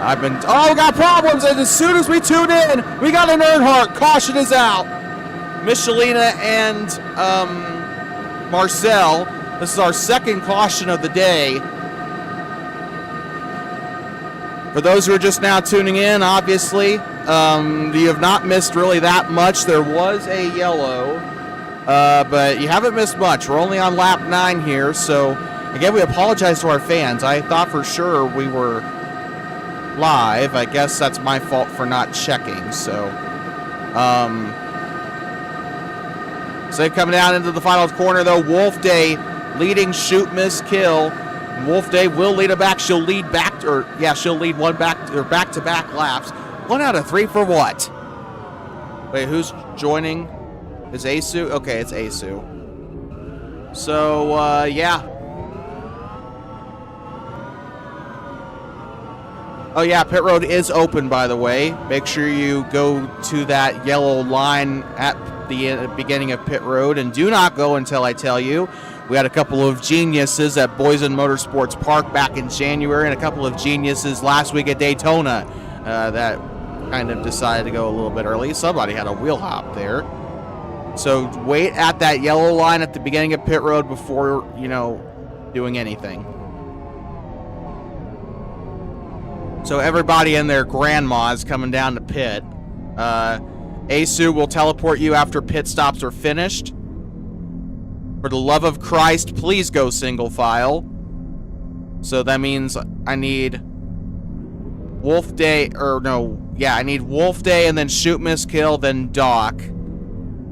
Oh, we got problems, and as soon as we tune in, we got an Earnhardt. Caution is out. Michelina and Marcel. This is our second caution of the day. For those who are just now tuning in, obviously, you have not missed really that much. There was a yellow, but you haven't missed much. We're only on lap 9 here, so again, we apologize to our fans. I thought for sure we were live. I guess that's my fault for not checking. So coming down into the final corner, though, Wolf Day leading shoot, miss, kill. Wolf Day will lead it back. She'll lead back, she'll lead one back or back-to-back laps. 1 out of 3 for what? Wait, who's joining? Is Asu? Okay, it's Asu. So, yeah. Oh, yeah, pit road is open, by the way. Make sure you go to that yellow line at the beginning of pit road, and do not go until I tell you. We had a couple of geniuses at Boysen Motorsports Park back in January, and a couple of geniuses last week at Daytona that kind of decided to go a little bit early. Somebody had a wheel hop there. So wait at that yellow line at the beginning of pit road before, doing anything. So everybody and their grandma is coming down to pit. Asu will teleport you after pit stops are finished. For the love of Christ, please go single file. So that means I need Wolf Day, I need Wolf Day and then shoot, miss, kill, then Doc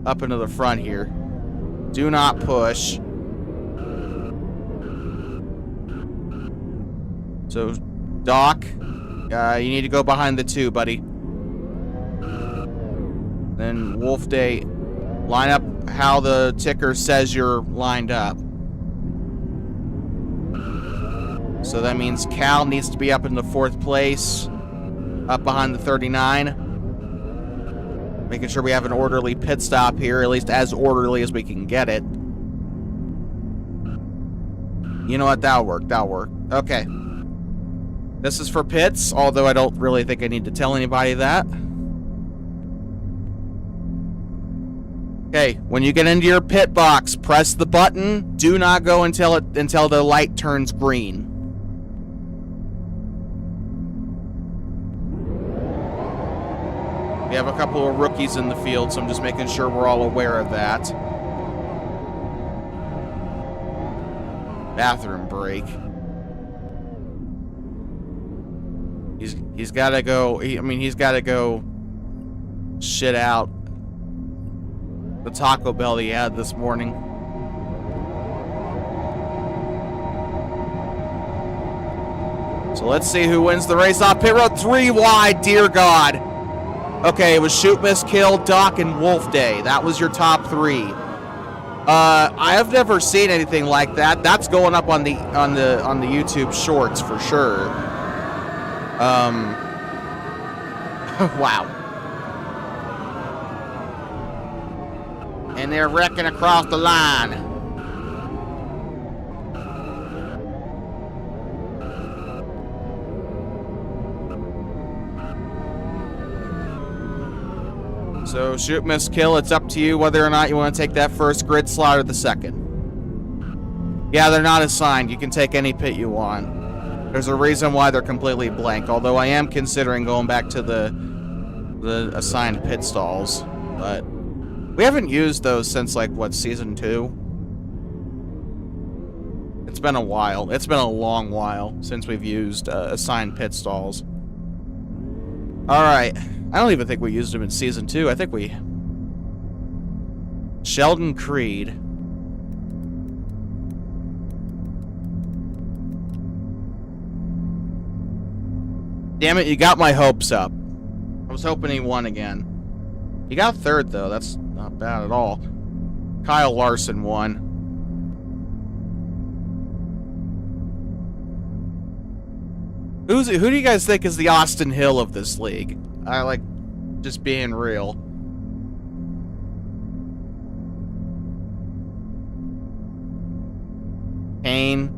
up into the front here. Do not push. So Doc, you need to go behind the 2, buddy. Then Wolf Day, line up how the ticker says you're lined up. So that means Cal needs to be up in the 4th place, up behind the 39. Making sure we have an orderly pit stop here, at least as orderly as we can get it. You know what? That'll work. Okay. This is for pits, although I don't really think I need to tell anybody that. Okay, when you get into your pit box, press the button. Do not go until the light turns green. We have a couple of rookies in the field, so I'm just making sure we're all aware of that. Bathroom break. He's got to go. He's got to go shit out the Taco Bell he had this morning. So let's see who wins the race off pit road. 3 wide, dear God. Okay, it was shoot, miss, kill, Doc, and Wolf Day. That was your top 3. I have never seen anything like that. That's going up on the YouTube Shorts for sure. Wow. And they're wrecking across the line. So shoot, miss, kill. It's up to you whether or not you want to take that first grid slot or the second. Yeah, they're not assigned. You can take any pit you want. There's a reason why they're completely blank, although I am considering going back to the assigned pit stalls. But we haven't used those since, like, what, Season 2? It's been a while. It's been a long while since we've used assigned pit stalls. Alright. I don't even think we used them in Season 2. I think we... Sheldon Creed. Damn it, you got my hopes up. I was hoping he won again. He got 3rd, though. That's not bad at all. Kyle Larson won. Who do you guys think is the Austin Hill of this league? I like just being real. Kane.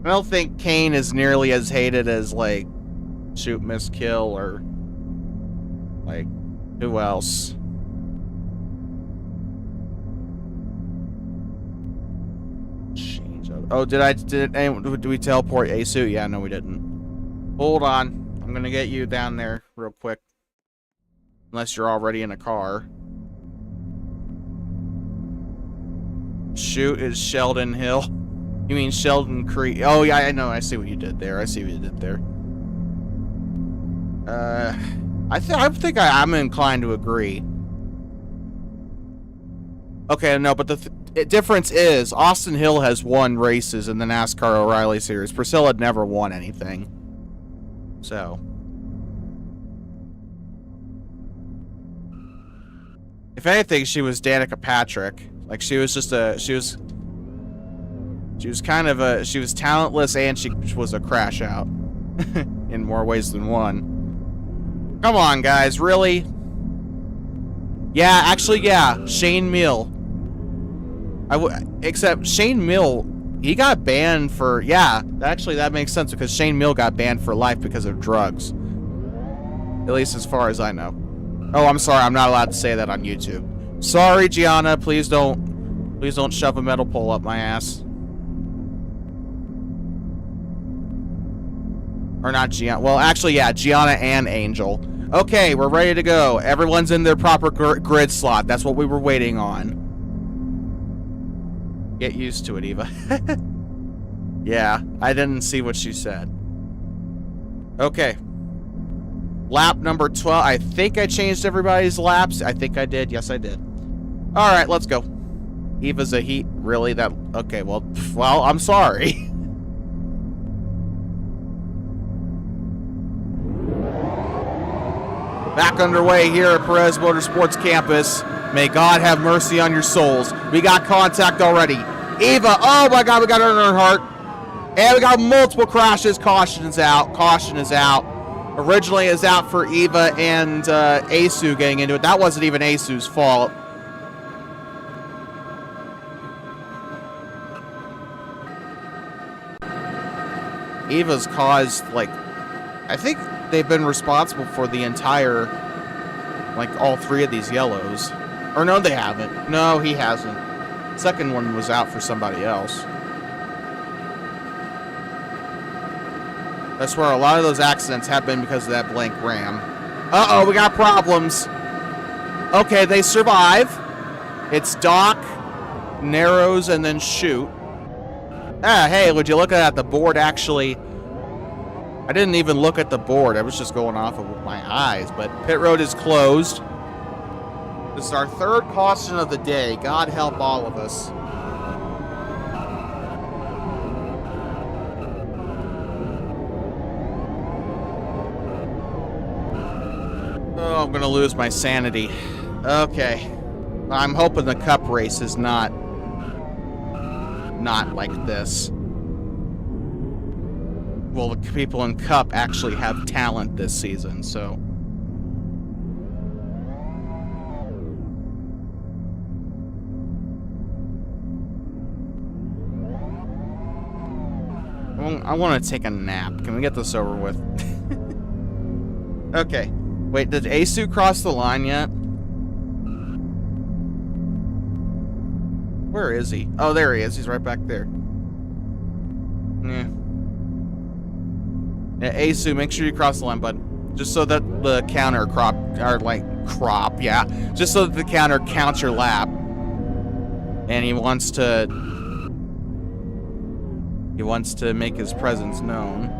No, don't think Kane is nearly as hated as, like, Shoot, Miss, Kill, or, like, who else? Oh, did we teleport Asu? Yeah, no, we didn't. Hold on. I'm gonna get you down there real quick. Unless you're already in a car. Shoot is Sheldon Hill. You mean Sheldon Creek? Oh, yeah, I know. I see what you did there. I see what you did there. I think I'm inclined to agree. Okay, no, but the difference is Austin Hill has won races in the NASCAR O'Reilly Series. Priscilla had never won anything. So. If anything, she was Danica Patrick. Like, she was just a... She was kind of a... She was talentless and she was a crash out. In more ways than one. Come on, guys. Really? Yeah, actually, yeah. Shane Mill. Except Shane Mill, he got banned for... Yeah, actually, that makes sense because Shane Mill got banned for life because of drugs. At least as far as I know. Oh, I'm sorry. I'm not allowed to say that on YouTube. Sorry, Gianna. Please don't shove a metal pole up my ass. Or not Gianna. Well, actually, yeah, Gianna and Angel. Okay, we're ready to go. Everyone's in their proper grid slot. That's what we were waiting on. Get used to it, Eva. Yeah, I didn't see what she said. Okay. Lap number 12. I think I changed everybody's laps. I think I did. Yes, I did. All right, let's go. Eva's a heat. Really? That... Okay, well, I'm sorry. Back underway here at Perez Motorsports Campus. May God have mercy on your souls. We got contact already. Eva, oh my God, we got Earnhardt. And we got multiple crashes. Caution is out. Caution is out. Originally is out for Eva and Asu getting into it. That wasn't even Asu's fault. Eva's caused, like, I think they've been responsible for the entire, like, all three of these yellows. Or no, they haven't. No, he hasn't. Second one was out for somebody else. That's where a lot of those accidents have been because of that blank ram. Uh-oh, we got problems. Okay, they survive. It's Doc, Narrows, and then Shoot. Ah, hey, would you look at that? The board actually... I didn't even look at the board. I was just going off of my eyes. But pit road is closed. This is our third caution of the day. God help all of us. Oh, I'm going to lose my sanity. Okay. I'm hoping the cup race is not like this. Well, the people in Cup actually have talent this season, so... I want to take a nap. Can we get this over with? Okay. Wait, did Asu cross the line yet? Where is he? Oh, there he is. He's right back there. Yeah. Yeah, Asu, make sure you cross the line, bud. Just so that the counter just so that the counter counts your lap. And he wants to make his presence known.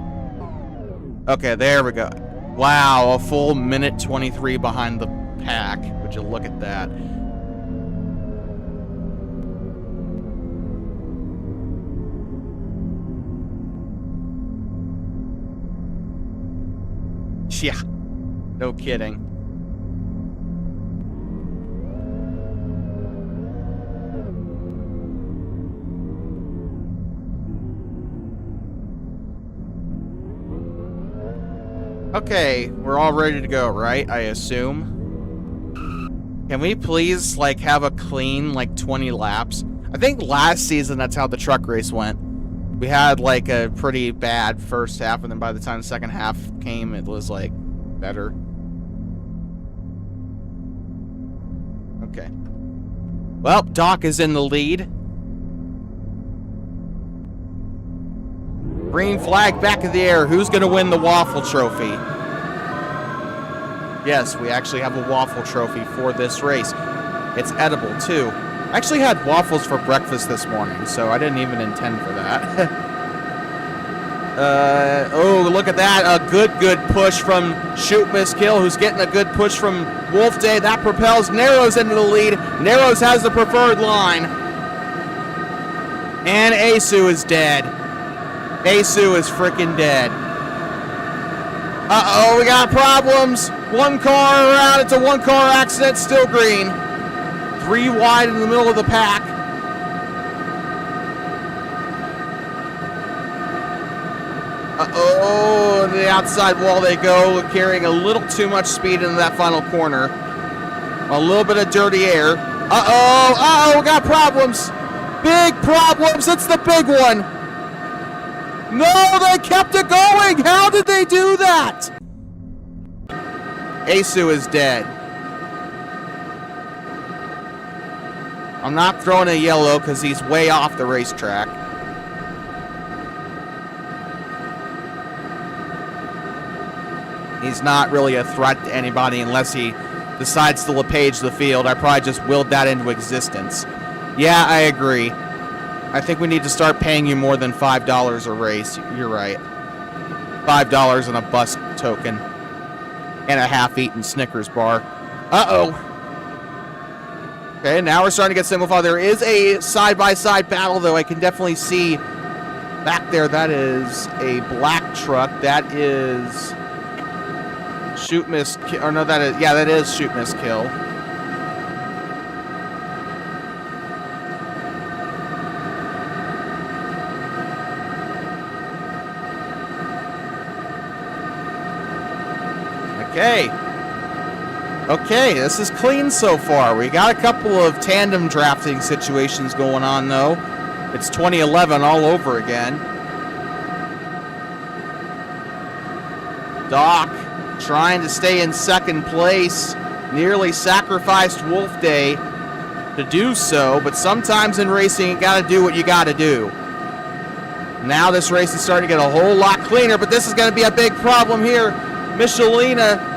Okay, there we go. Wow, a full minute 23 behind the pack. Would you look at that? Yeah, no kidding. Okay, we're all ready to go, right? I assume. Can we please, like, have a clean, like, 20 laps? I think last season that's how the truck race went. We had like a pretty bad first half, and then by the time the second half came, it was like better. Okay. Well, Doc is in the lead. Green flag back in the air. Who's going to win the Waffle Trophy? Yes, we actually have a Waffle Trophy for this race. It's edible, too. I actually had waffles for breakfast this morning, so I didn't even intend for that. Oh, look at that. A good push from Shoot Miss Kill, who's getting a good push from Wolf Day. That propels Narrows into the lead. Narrows has the preferred line. And Asu is dead. Asu is freaking dead. Uh-oh, we got problems. One car around. It's a one-car accident. Still green. 3 wide in the middle of the pack. Uh-oh, the outside wall they go, carrying a little too much speed into that final corner. A little bit of dirty air. Uh-oh, we got problems. Big problems. It's the big one. No, they kept it going. How did they do that? Asu is dead. I'm not throwing a yellow because he's way off the racetrack. He's not really a threat to anybody unless he decides to LePage the field. I probably just willed that into existence. Yeah, I agree. I think we need to start paying you more than $5 a race. You're right. $5 and a bus token. And a half-eaten Snickers bar. Uh-oh. Okay, now we're starting to get simplified. There is a side-by-side battle, though. I can definitely see back there. That is a black truck. That is Shoot Miss Kill. Or no, that is Shoot Miss Kill. Okay, this is clean so far. We got a couple of tandem drafting situations going on, though. It's 2011 all over again. Doc trying to stay in second place. Nearly sacrificed Wolf Day to do so, but sometimes in racing you gotta do what you gotta do. Now this race is starting to get a whole lot cleaner, but this is gonna be a big problem here. Michelina,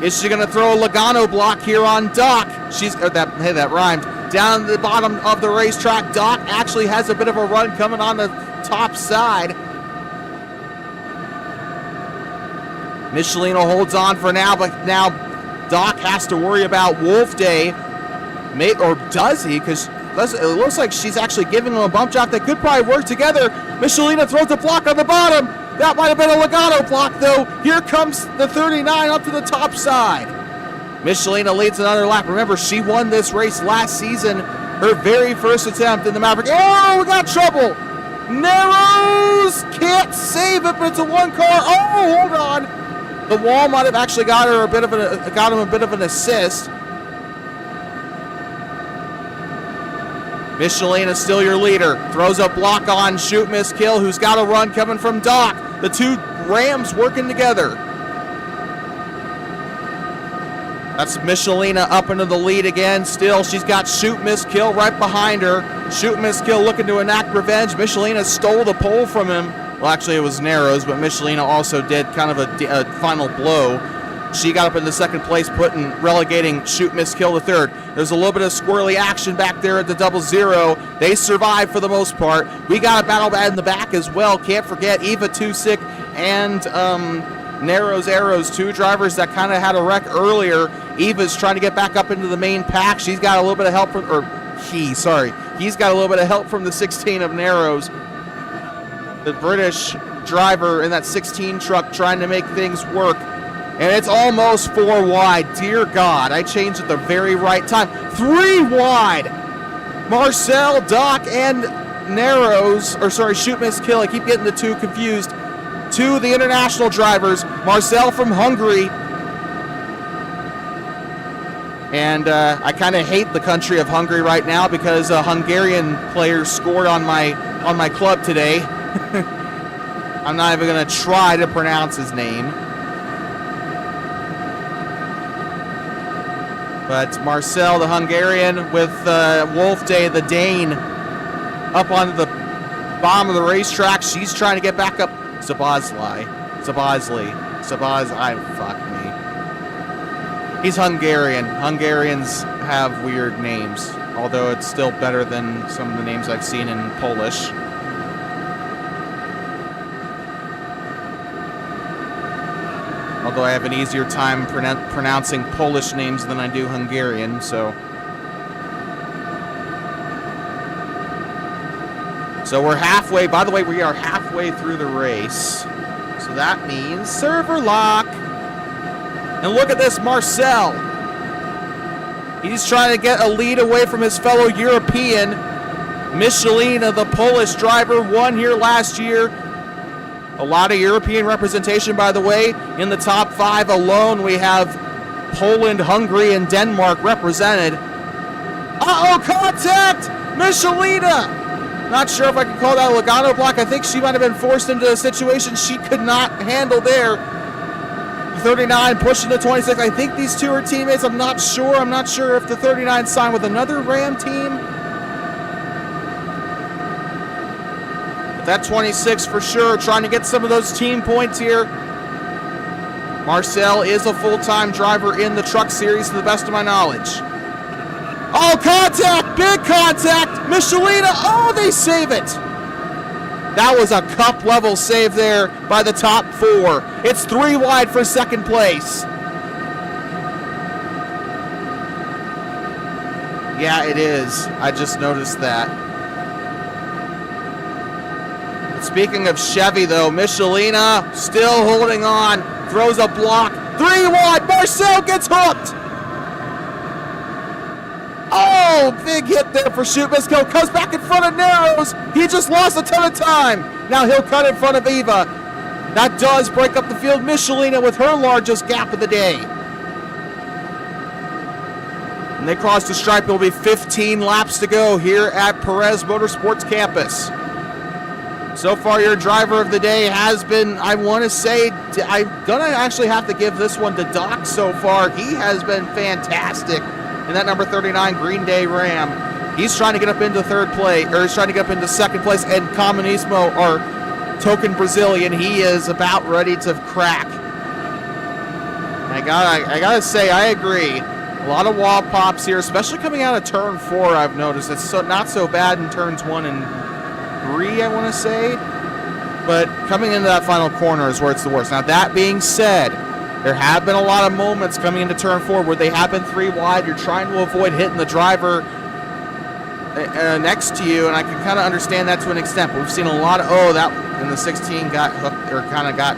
is she going to throw a Logano block here on Doc? That rhymed. Down at the bottom of the racetrack, Doc actually has a bit of a run coming on the top side. Michelina holds on for now, but now Doc has to worry about Wolf Day. Or does he? Because it looks like she's actually giving him a bump job that could probably work together. Michelina throws a block on the bottom. That might have been a Logano block, though. Here comes the 39 up to the top side. Michelina leads another lap. Remember, she won this race last season. Her very first attempt in the Maverik. Oh, we got trouble. Narrows can't save it, but it's a one car. Oh, hold on. The wall might have actually got him a bit of an assist. Michelina still your leader. Throws a block on Shoot Miss Kill, who's got a run coming from Doc. The two Rams working together. That's Michelina up into the lead again. Still, she's got Shoot Miss Kill right behind her. Shoot Miss Kill looking to enact revenge. Michelina stole the pole from him. Well, actually, it was Narrows, but Michelina also did kind of a final blow. She got up into second place, relegating Shoot Miss Kill to third. There's a little bit of squirrely action back there at the 0-0. They survived for the most part. We got a battle in the back as well. Can't forget Eva Tusick and Narrows Arrows, two drivers that kind of had a wreck earlier. Eva's trying to get back up into the main pack. She's got a little bit of help he's got a little bit of help from the 16 of Narrows. The British driver in that 16 truck trying to make things work. And it's almost 4 wide. Dear God, I changed at the very right time. 3 wide. Marcel, Doc, and Shoot Miss Kill. I keep getting the two confused. 2 of the international drivers. Marcel from Hungary. And I kind of hate the country of Hungary right now because Hungarian players scored on my club today. I'm not even going to try to pronounce his name. But Marcel, the Hungarian, with Wolf Day, the Dane, up on the bottom of the racetrack. She's trying to get back up. Fuck me. He's Hungarian. Hungarians have weird names, although it's still better than some of the names I've seen in Polish. Although I have an easier time pronouncing Polish names than I do Hungarian, so. So we're halfway, by the way, we are halfway through the race. So that means server lock. And look at this, Marcel. He's trying to get a lead away from his fellow European. Michelina, the Polish driver, won here last year. A lot of European representation, by the way. In the top 5 alone, we have Poland, Hungary, and Denmark represented. Uh-oh, contact! Michelina! Not sure if I can call that a Logano block. I think she might have been forced into a situation she could not handle there. 39 pushing the 26. I think these two are teammates. I'm not sure. I'm not sure if the 39 signed with another Ram team. But that 26 for sure, trying to get some of those team points here. Marcel is a full-time driver in the truck series to the best of my knowledge. Oh, contact! Big contact! Michelina! Oh, they save it! That was a cup-level save there by the top 4. It's 3 wide for second place. Yeah, it is. I just noticed that. Speaking of Chevy, though, Michelina still holding on. Throws a block. 3 wide! Marcel gets hooked! Oh, big hit there for Schutmisko. Comes back in front of Narrows. He just lost a ton of time. Now he'll cut in front of Eva. That does break up the field. Michelina with her largest gap of the day. And they cross the stripe. There will be 15 laps to go here at Perez Motorsports campus. So far, your driver of the day has been, I want to say, I'm going to actually have to give this one to Doc so far. He has been fantastic. And that number 39 Green Day Ram. He's trying to get up into third place, or he's trying to get up into second place. And Comunismo, our token Brazilian, he is about ready to crack. I gotta say, I agree. A lot of wall pops here, especially coming out of turn 4. I've noticed it's not so bad in turns 1 and 3. I want to say, but coming into that final corner is where it's the worst. Now that being said, there have been a lot of moments coming into turn 4 where they have been 3 wide. You're trying to avoid hitting the driver next to you, and I can kind of understand that to an extent. But we've seen a lot of, that in the 16 got hooked, or kind of got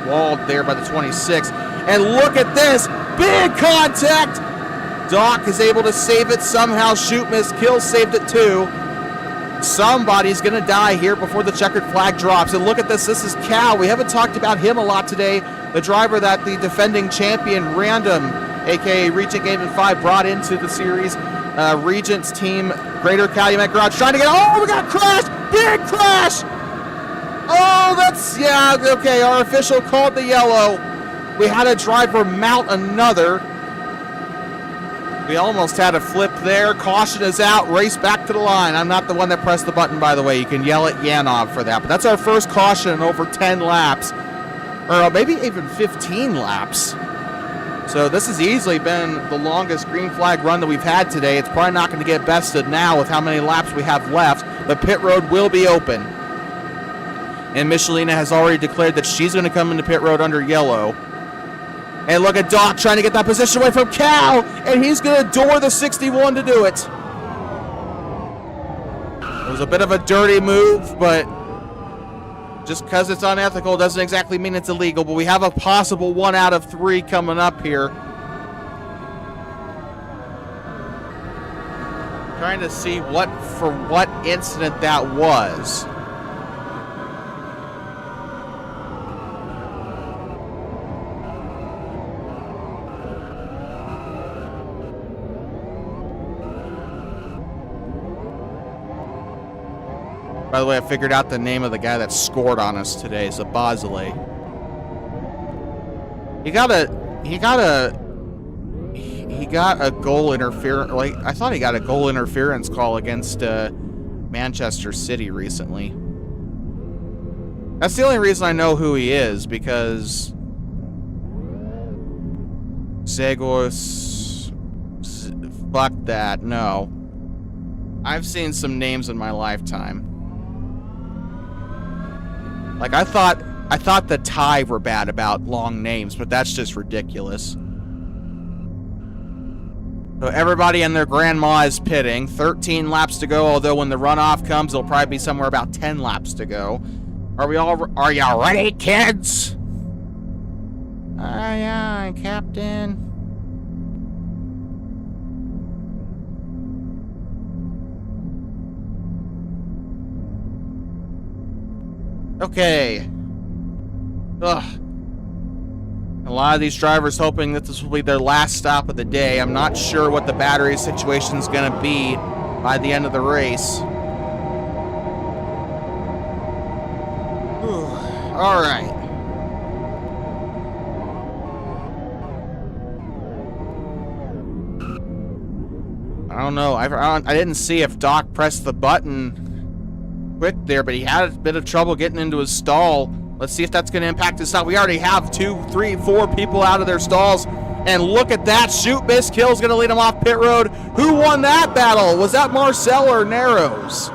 walled there by the 26. And look at this, big contact. Doc is able to save it somehow. Schutmisko saved it too. Somebody's going to die here before the checkered flag drops. And look at this. This is Cal. We haven't talked about him a lot today. The driver that the defending champion Random, a.k.a. Regent Game 5, brought into the series. Regent's team, Greater Calumet Garage, trying to get... Oh, we got a crash! Big crash! Oh, that's... Yeah, okay. Our official called the yellow. We had a driver mount another. We almost had a flip there. Caution is out. Race back to the line. I'm not the one that pressed the button, by the way. You can yell at Yanov for that. But that's our first caution in over 10 laps. Or maybe even 15 laps. So this has easily been the longest green flag run that we've had today. It's probably not going to get bested now with how many laps we have left. The pit road will be open. And Michelina has already declared that she's going to come into pit road under yellow. And look at Doc trying to get that position away from Cal, and he's going to door the 61 to do it. It was a bit of a dirty move, but just because it's unethical doesn't exactly mean it's illegal. But we have a possible 1 out of 3 coming up here. Trying to see what incident that was. By the way, I figured out the name of the guy that scored on us today. It's a Basile. He got a goal interference. Like, I thought he got a goal interference call against Manchester City recently. That's the only reason I know who he is, because Zagos. Fuck that. No. I've seen some names in my lifetime. Like, I thought the Thai were bad about long names, but that's just ridiculous. So everybody and their grandma is pitting. 13 laps to go, although when the runoff comes, it'll probably be somewhere about 10 laps to go. Are y'all ready, kids? Aye, aye, Captain. Okay. Ugh. A lot of these drivers hoping that this will be their last stop of the day. I'm not sure what the battery situation is going to be by the end of the race. All right. I don't know. I didn't see if Doc pressed the button quick there, but he had a bit of trouble getting into his stall. Let's see if that's going to impact his stall. We already have 2, 3, 4 people out of their stalls. And look at that. Shoot, miss, kill's going to lead him off pit road. Who won that battle? Was that Marcel or Narrows?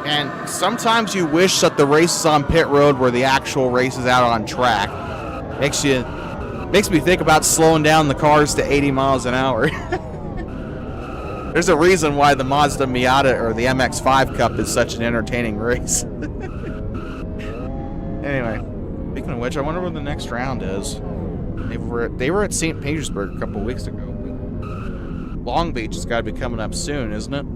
And sometimes you wish that the races on pit road were the actual races out on track. Makes me think about slowing down the cars to 80 miles an hour. There's a reason why the Mazda Miata or the MX-5 Cup is such an entertaining race. Anyway, speaking of which, I wonder where the next round is. They were at St. Petersburg a couple weeks ago. Long Beach has got to be coming up soon, isn't it?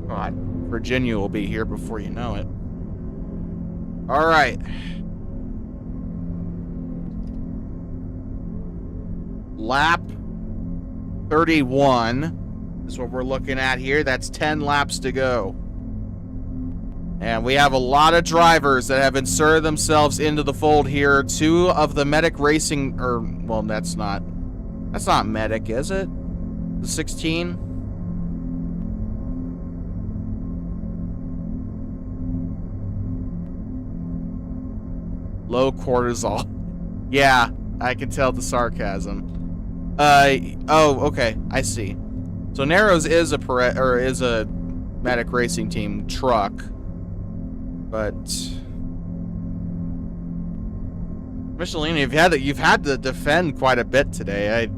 God, Virginia will be here before you know it. All right. Lap 31 is what we're looking at here. That's 10 laps to go. And we have a lot of drivers that have inserted themselves into the fold here. 2 of the Medic Racing, or, well, that's not Medic, is it? The 16? Low cortisol. Yeah, I can tell the sarcasm. Oh, okay, I see. So Narrows is a Perez, or is a Maverik Racing Team truck, but Michelin, you've had to defend quite a bit today. I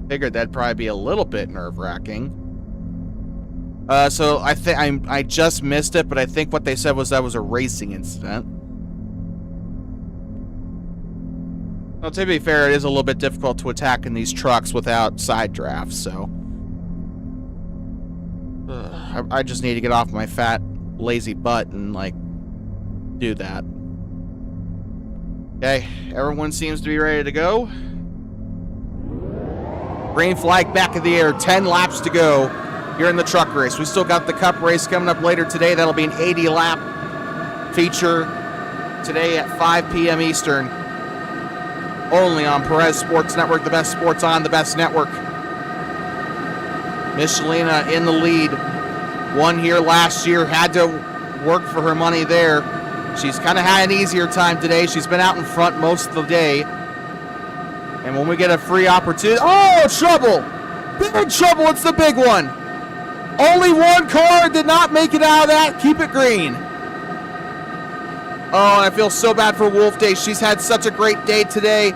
figured that'd probably be a little bit nerve-wracking. So I just missed it, but I think what they said was that was a racing incident. Well, to be fair, it is a little bit difficult to attack in these trucks without side drafts, so I just need to get off my fat, lazy butt and, like, do that. Okay, everyone seems to be ready to go. Green flag back in the air, 10 laps to go here in the truck race. We still got the Cup race coming up later today. That'll be an 80-lap feature today at 5 p.m. Eastern. Only on Perez Sports Network, the best sports on the best network. Michelina in the lead. Won here last year, had to work for her money there. She's kind of had an easier time today. She's been out in front most of the day. And when we get a free opportunity... Oh, trouble! Big trouble, it's the big one. Only one car did not make it out of that. Keep it green. Oh, and I feel so bad for Wolf Day. She's had such a great day today.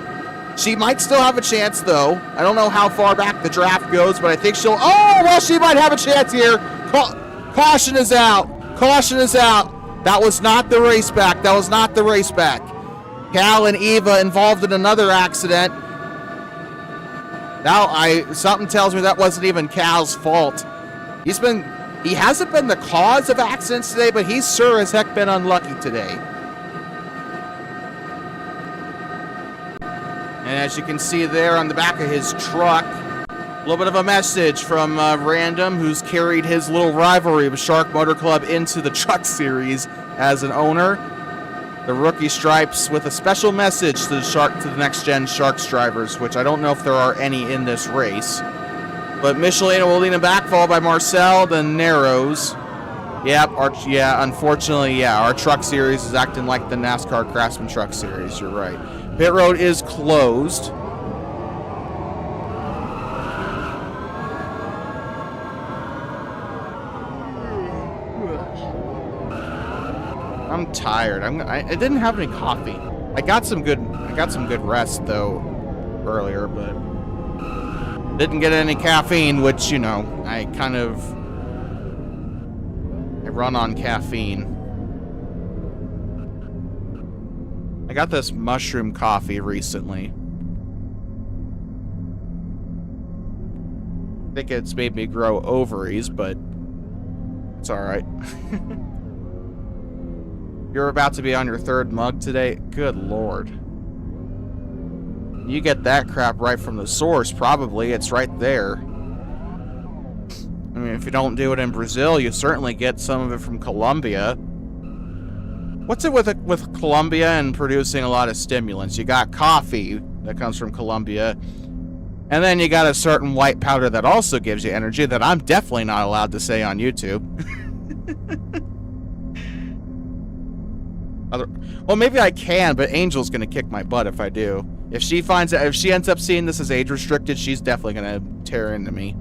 She might still have a chance, though. I don't know how far back the draft goes, but I think she'll... Oh, well, she might have a chance here. Caution is out. Caution is out. That was not the race back. That was not the race back. Cal and Eva involved in another accident. Now, something tells me that wasn't even Cal's fault. He hasn't been the cause of accidents today, but he's sure as heck been unlucky today. And as you can see there on the back of his truck, a little bit of a message from Random, who's carried his little rivalry with Shark Motor Club into the Truck Series as an owner. The rookie stripes with a special message to the next-gen Sharks drivers, which I don't know if there are any in this race. But Michelina will lead him back, followed by Marcel, then Narrows. Yep, unfortunately, our Truck Series is acting like the NASCAR Craftsman Truck Series. You're right. Pit road is closed. I'm tired. I didn't have any coffee. I got some good rest though earlier, but didn't get any caffeine, which, you know, I run on caffeine. I got this mushroom coffee recently. I think it's made me grow ovaries, but it's all right. You're about to be on your third mug today? Good Lord. You get that crap right from the source, probably. It's right there. I mean, if you don't do it in Brazil, you certainly get some of it from Colombia. What's it with Colombia and producing a lot of stimulants? You got coffee that comes from Colombia, and then you got a certain white powder that also gives you energy that I'm definitely not allowed to say on YouTube. Well, maybe I can, but Angel's gonna kick my butt if I do. If she ends up seeing this as age restricted, she's definitely gonna tear into me.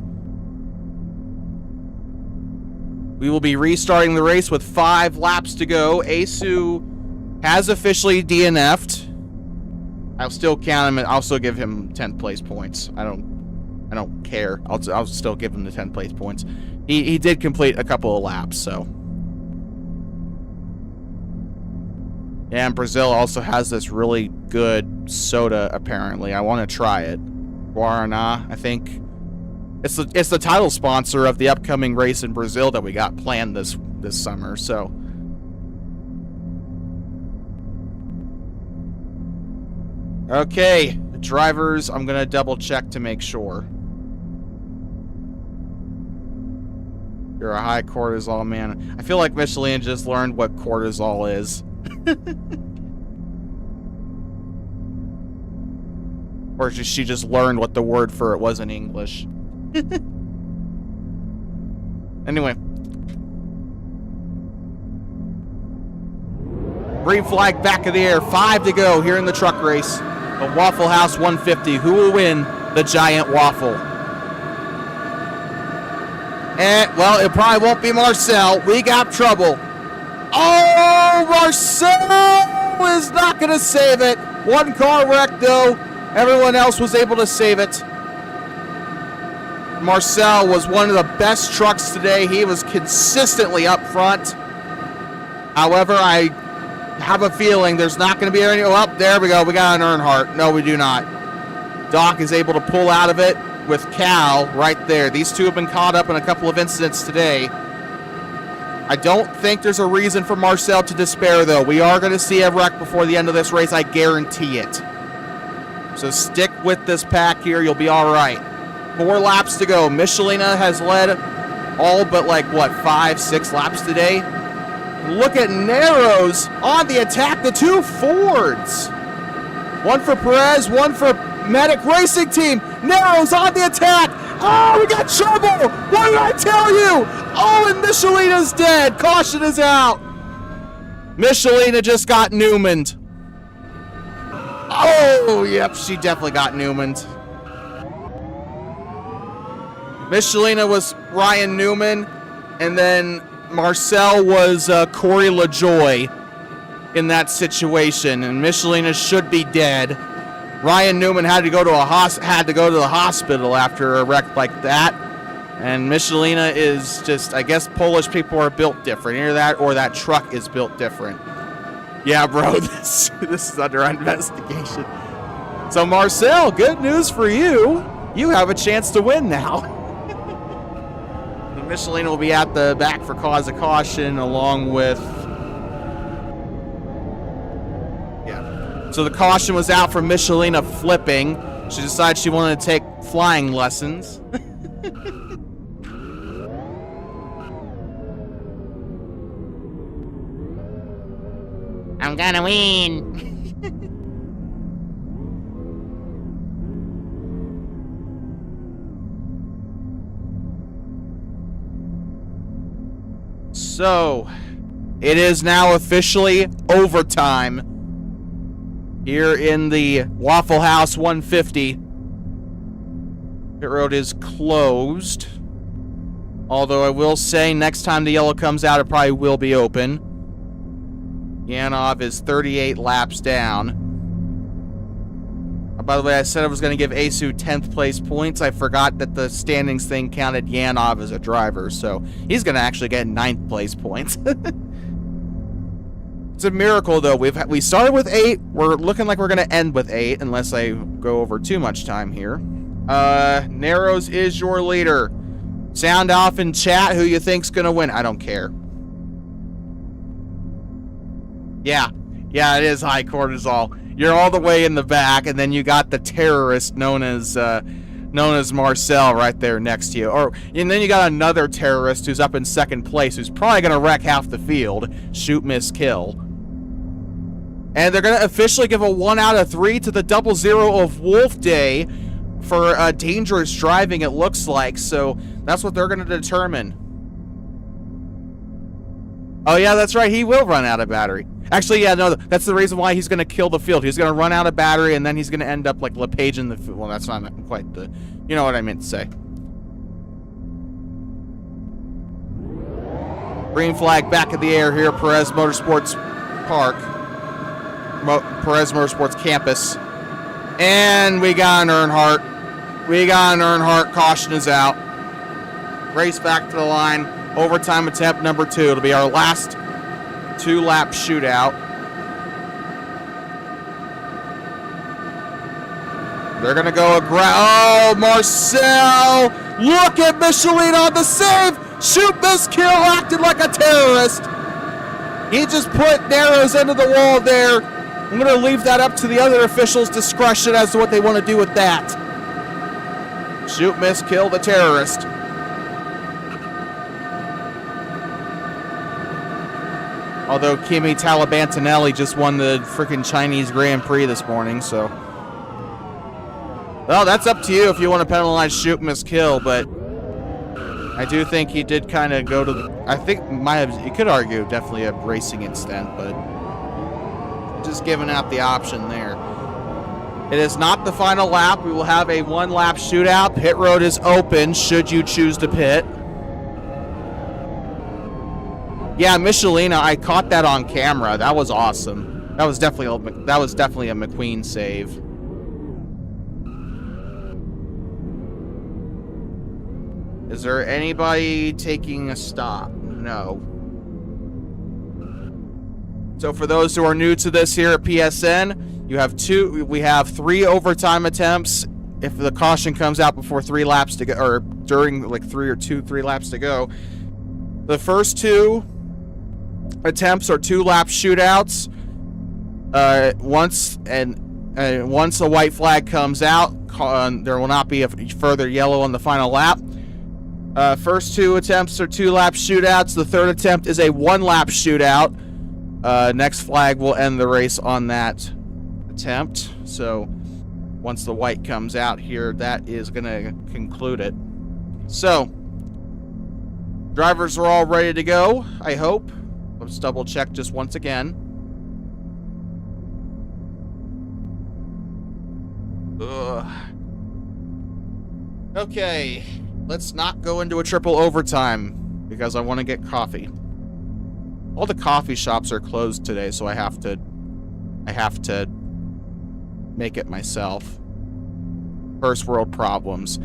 We will be restarting the race with 5 laps to go. Asu has officially DNF'd. I'll still count him and I'll still give him 10th place points. I don't care. I'll still give him the 10th place points. He did complete a couple of laps, so. Yeah, and Brazil also has this really good soda, apparently. I want to try it. Guaraná, I think. It's the title sponsor of the upcoming race in Brazil that we got planned this summer, so. Okay, the drivers, I'm going to double check to make sure. You're a high cortisol man. I feel like Michelin just learned what cortisol is. Or she just learned what the word for it was in English. Anyway. Green flag back of the air. 5 to go here in the truck race. The Waffle House 150. Who will win the giant waffle? Well, it probably won't be Marcel. We got trouble. Oh, Marcel is not going to save it. One car wreck, though. Everyone else was able to save it. Marcel was one of the best trucks today. He was consistently up front. However, I have a feeling there's not going to be any... Oh, there we go. We got an Earnhardt. No, we do not. Doc is able to pull out of it with Cal right there. These two have been caught up in a couple of incidents today. I don't think there's a reason for Marcel to despair, though. We are going to see a wreck before the end of this race. I guarantee it. So stick with this pack here. You'll be all right. 4 laps to go. Michelina has led all but, 5, 6 laps today. Look at Narrows on the attack. The 2 Fords. One for Perez, one for Maverik Racing Team. Narrows on the attack. Oh, we got trouble. What did I tell you? Oh, and Michelina's dead. Caution is out. Michelina just got Newmaned. Oh, yep, she definitely got Newmaned. Michelina was Ryan Newman, and then Marcel was Corey LaJoy in that situation, and Michelina should be dead. Ryan Newman had to go to the hospital after a wreck like that, and Michelina is just, I guess Polish people are built different. Either that or that truck is built different. Yeah, bro, this is under investigation. So Marcel, good news for you. You have a chance to win now. Michelina will be at the back for cause of caution, along with So the caution was out for Michelina flipping. She decided she wanted to take flying lessons. I'm gonna win. So, it is now officially overtime here in the Waffle House 150. Pit road is closed. Although I will say next time the yellow comes out, it probably will be open. Yanov is 38 laps down. By the way, I said I was going to give Asu 10th place points. I forgot that the standings thing counted Yanov as a driver, so he's going to actually get 9th place points. It's a miracle, though. We started with 8. We're looking like we're going to end with 8, unless I go over too much time here. Narrows is your leader. Sound off in chat who you think's going to win. I don't care. Yeah, it is high cortisol. You're all the way in the back, and then you got the terrorist known as Marcel right there next to you. And then you got another terrorist who's up in 2nd place, who's probably going to wreck half the field. Shoot, miss, kill. And they're going to officially give a 1 out of 3 to the 00 of Wolf Day for dangerous driving, it looks like. So that's what they're going to determine. Oh, yeah, that's right. He will run out of battery. Actually, yeah, no, that's the reason why he's going to kill the field. He's going to run out of battery, and then he's going to end up like LePage in the field. Well, that's not quite the... You know what I meant to say. Green flag back in the air here, Perez Motorsports Park. Perez Motorsports Campus. And we got an Earnhardt. Caution is out. Race back to the line. Overtime attempt number 2. It'll be our last 2-lap shootout. They're going to go Oh, Marcel! Look at Michelina on the save! Shoot, miss, kill, acted like a terrorist. He just put Narrows into the wall there. I'm going to leave that up to the other officials' discretion as to what they want to do with that. Shoot, miss, kill the terrorist. Although Kimi Talabantinelli just won the freaking Chinese Grand Prix this morning, so... Well, that's up to you if you want to penalize shoot, miss, kill, but... I do think he did kind of go to the... I think you could argue definitely a racing instant, but... Just giving out the option there. It is not the final lap. We will have a 1-lap shootout. Pit road is open should you choose to pit. Yeah, Michelina, I caught that on camera. That was awesome. That was definitely a McQueen save. Is there anybody taking a stop? No. So for those who are new to this here at PSN, we have 3 overtime attempts. If the caution comes out before 3 laps to go, or during like 3 laps to go, the first 2 attempts are 2-lap shootouts. Once a white flag comes out, there will not be a further yellow on the final lap. First 2 attempts are 2-lap shootouts. The 3rd attempt is a 1-lap shootout. Next flag will end the race on that attempt. So once the white comes out here, that is going to conclude it. So drivers are all ready to go, I hope. Let's double check just once again. Ugh. Okay, let's not go into a triple overtime because I want to get coffee. All the coffee shops are closed today, so I have to make it myself. First world problems.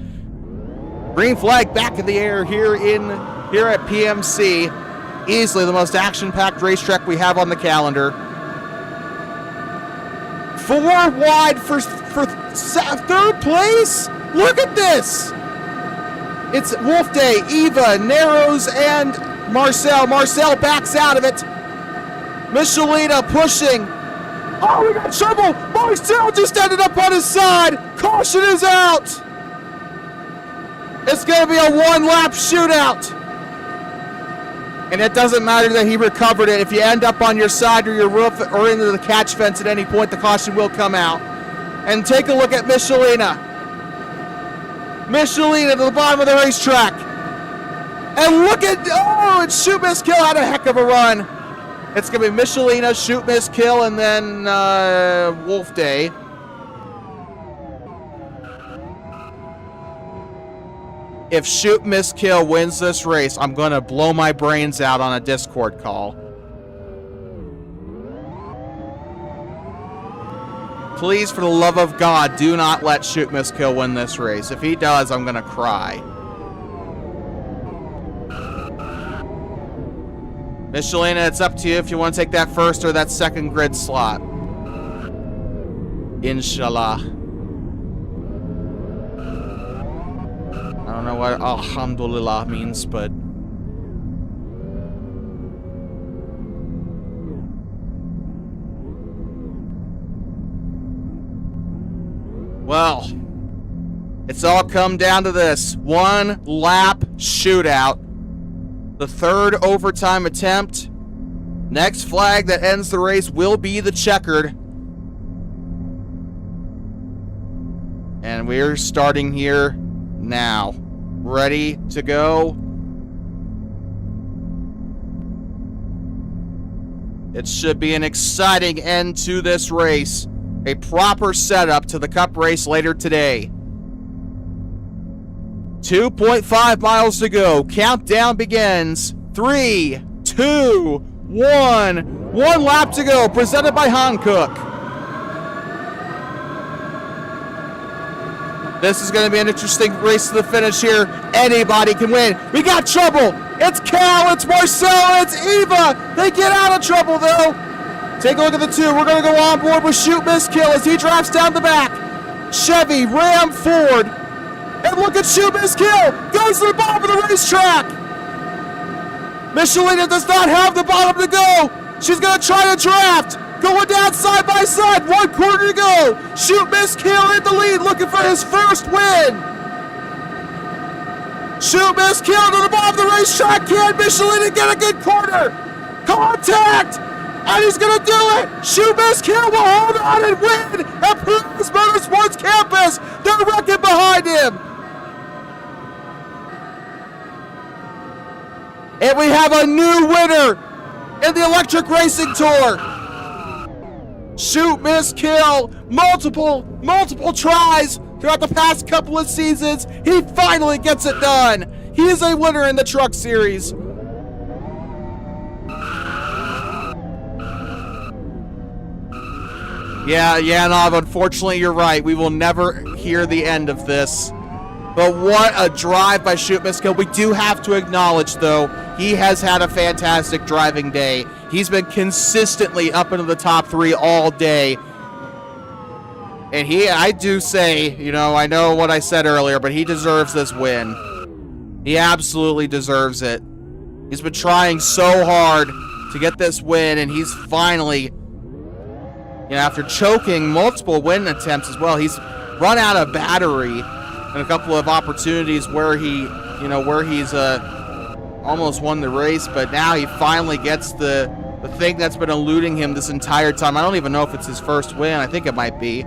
Green flag back in the air here at PMC. Easily the most action-packed racetrack we have on the calendar. 4 wide for 3rd place? Look at this! It's Wolf Day, Eva, Narrows, and Marcel. Marcel backs out of it. Michelina pushing. Oh, we got trouble! Marcel just ended up on his side! Caution is out! It's gonna be a one-lap shootout! And it doesn't matter that he recovered it. If you end up on your side or your roof or into the catch fence at any point, the caution will come out. And take a look at Michelina. Michelina to the bottom of the racetrack. And look at, oh, and Shoot, Miss, Kill had a heck of a run. It's going to be Michelina, Shoot, Miss, Kill, and then Wolf Day. If Shoot, Miss, Kill wins this race, I'm going to blow my brains out on a Discord call. Please, for the love of God, do not let Shoot, Miss, Kill win this race. If he does, I'm going to cry. Michelina, it's up to you if you want to take that first or that second grid slot. Inshallah. I don't know what Alhamdulillah means, but... Well, it's all come down to this. One lap shootout. The third overtime attempt. Next flag that ends the race will be the checkered. And we're starting here now. Ready to go. It should be an exciting end to this race. A proper setup to the Cup race later today. 2.5 miles to go. Countdown begins. 3, 2, 1. One lap to go. Presented by Hankook. This is going to be an interesting race to the finish here. Anybody can win. We got trouble. It's Cal, it's Marcel, it's Eva. They get out of trouble, though. Take a look at the two. We're going to go on board with Shoot, Miss, Kill as he drives down the back. Chevy, Ram, Ford. And look at Shoot, Miss, Kill. Goes to the bottom of the racetrack. Michelina does not have the bottom to go. She's going to try to draft. Going down side by side. 1 quarter to go. Shoot, Miss, Kill in the lead, looking for his first win. Shoot, Miss, Kill to the bottom of the racetrack. Can Michelina get a good corner? Contact. And he's going to do it. Shoot, Miss, Kill will hold on and win at Perez Motorsports campus. They're wrecking behind him. And we have a new winner in the Electric Racing Tour. Shoot, Miss, Kill, multiple tries throughout the past couple of seasons. He finally gets it done. He is a winner in the Truck Series. Yeah, Nav, unfortunately you're right. We will never hear the end of this. But what a drive by Shoot, Miss, Kill. We do have to acknowledge, though, he has had a fantastic driving day. He's been consistently up into the top 3 all day. And I do say, you know, I know what I said earlier, but he deserves this win. He absolutely deserves it. He's been trying so hard to get this win, and he's finally, you know, after choking multiple win attempts as well, he's run out of battery in a couple of opportunities where he's almost won the race, but now he finally gets the thing that's been eluding him this entire time. I don't even know if it's his first win. I think it might be.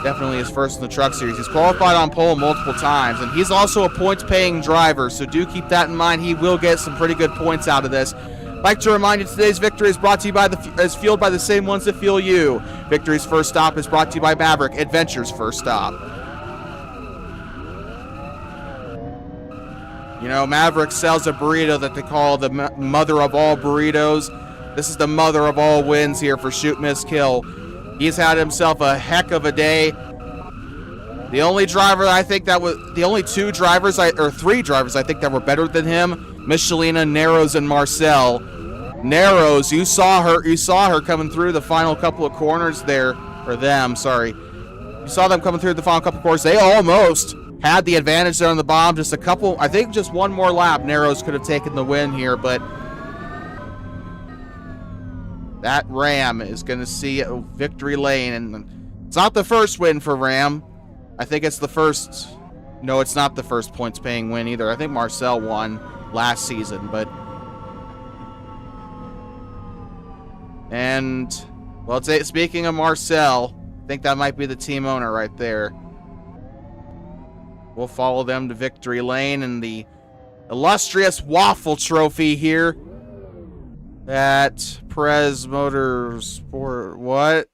Definitely his first in the Truck Series. He's qualified on pole multiple times, and he's also a points-paying driver, so do keep that in mind. He will get some pretty good points out of this. I'd like to remind you, today's victory is brought to you is fueled by the same ones that fuel you. Victory's first stop is brought to you by Maverik, Adventure's first stop. You know, Maverik sells a burrito that they call the mother of all burritos. This is the mother of all wins here for Shoot, Miss, Kill. He's had himself a heck of a day. The only driver I think that was, the only 3 drivers I think that were better than him, Michelina, Narrows, and Marcel. Narrows, you saw her coming through the final couple of corners there, or them, sorry. You saw them coming through the final couple of corners. They almost had the advantage there on the bomb. Just a couple, I think just one more lap, Narrows could have taken the win here, but that Ram is going to see a victory lane. And it's not the first win for Ram. I think it's the first. No, it's not the first points paying win either. I think Marcel won last season, but. And, well, speaking of Marcel, I think that might be the team owner right there. We'll follow them to victory lane and the illustrious Waffle trophy here at Perez Motorsports. What?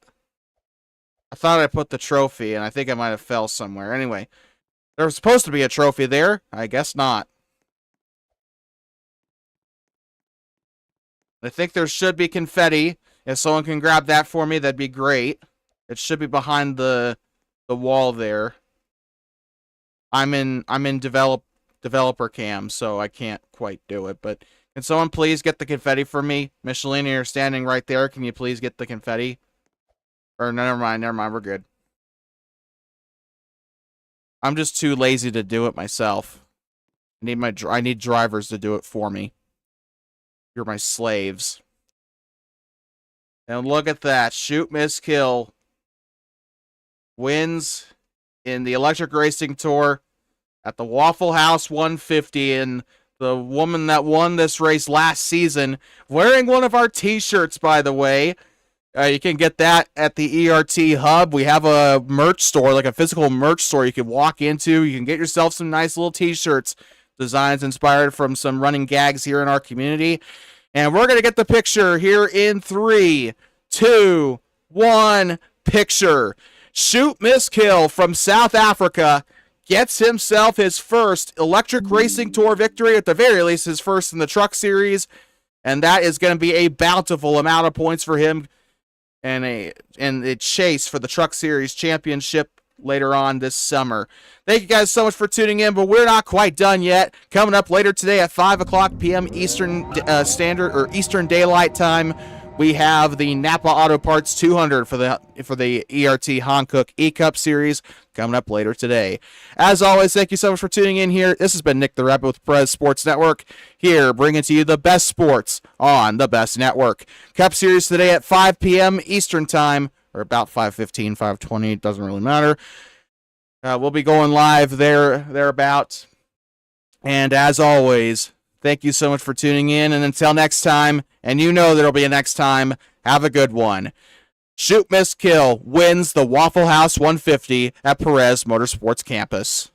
I thought I put the trophy, and I think I might have fell somewhere. Anyway, there was supposed to be a trophy there. I guess not. I think there should be confetti. If someone can grab that for me, that'd be great. It should be behind the wall there. I'm in developer cam, so I can't quite do it. But can someone please get the confetti for me? Michelina, you're standing right there. Can you please get the confetti? Or no, never mind. We're good. I'm just too lazy to do it myself. I need drivers to do it for me. You're my slaves. And look at that. Shoot, miss, kill. Wins in the Electric Racing Tour at the Waffle House 150. And the woman that won this race last season, wearing one of our t-shirts, by the way. You can get that at the ERT hub. We have a merch store, like a physical merch store you can walk into. You can get yourself some nice little t-shirts. Designs inspired from some running gags here in our community. And we're going to get the picture here in 3, 2, 1, picture. Shoot, miss, kill from South Africa gets himself his first Electric Racing Tour victory, at the very least his first in the Truck Series. And that is going to be a bountiful amount of points for him and a chase for the Truck Series Championship later on this summer. Thank you guys so much for tuning in, but we're not quite done yet. Coming up later today at 5 o'clock p.m. Eastern Standard or Eastern Daylight Time, we have the Napa Auto Parts 200 for the ERT Hankook E-Cup Series coming up later today. As always, thank you so much for tuning in here. This has been Nick the Rabbit with Perez Sports Network, here bringing to you the best sports on the best network. Cup Series today at 5 p.m. Eastern Time, or about 5:15, 5:20, it doesn't really matter. We'll be going live thereabout. And as always, thank you so much for tuning in. And until next time, and you know there'll be a next time, have a good one. Shoot, miss, kill wins the Waffle House 150 at Perez Motorsports Campus.